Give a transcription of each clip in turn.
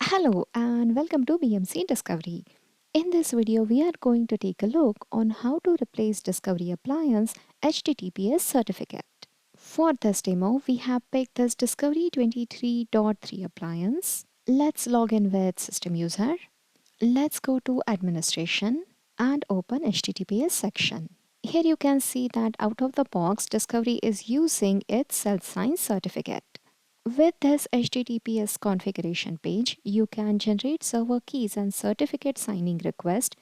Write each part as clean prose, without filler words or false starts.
Hello and welcome to BMC Discovery. In this video, we are going to take a look on how to replace Discovery Appliance HTTPS certificate. For this demo, we have picked this Discovery 23.3 appliance. Let's log in with system user. Let's go to administration and open HTTPS section. Here you can see that out of the box, Discovery is using its self-signed certificate. With this HTTPS configuration page, you can generate server keys and certificate signing request,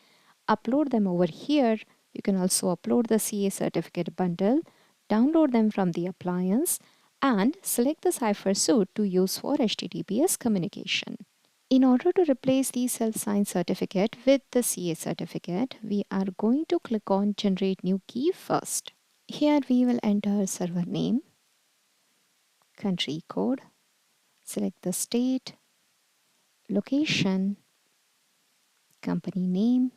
upload them over here. You can also upload the CA certificate bundle, download them from the appliance, and select the cipher suite to use for HTTPS communication. In order to replace the self-signed certificate with the CA certificate, we are going to click on Generate New Key first. Here we will enter server name, country code, select the state, location, company name,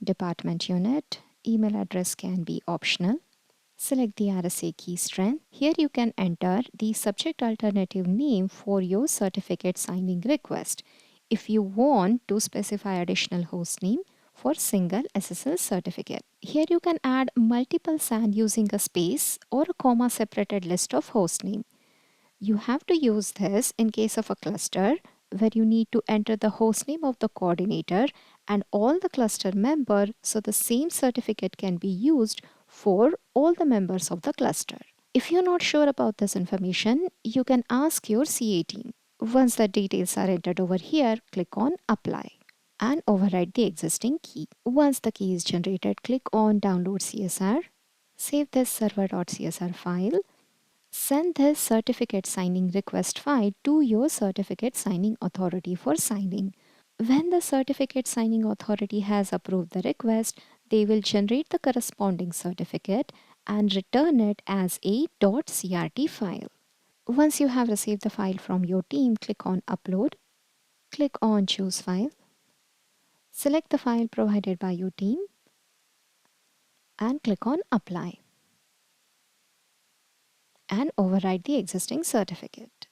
department unit, email address can be optional. Select the RSA key strength. Here you can enter the subject alternative name for your certificate signing request. If you want to specify additional host name for single SSL certificate. Here you can add multiple SAN using a space or a comma separated list of host name. You have to use this in case of a cluster where you need to enter the host name of the coordinator and all the cluster member so the same certificate can be used for all the members of the cluster. If you're not sure about this information, you can ask your CA team. Once the details are entered over here, click on Apply and override the existing key. Once the key is generated, click on Download CSR. Save this server.csr file. Send this certificate signing request file to your certificate signing authority for signing. When the certificate signing authority has approved the request, they will generate the corresponding certificate and return it as a .crt file. Once you have received the file from your team, click on Upload, click on Choose File, select the file provided by your team, and click on Apply and override the existing certificate.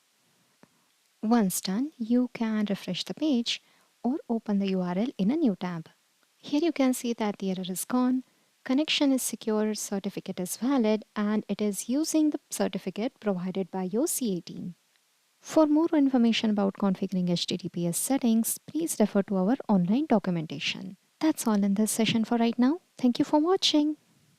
Once done, you can refresh the page or open the URL in a new tab. Here you can see that the error is gone, connection is secure, certificate is valid, and it is using the certificate provided by your CA team. For more information about configuring HTTPS settings, please refer to our online documentation. That's all in this session for right now. Thank you for watching.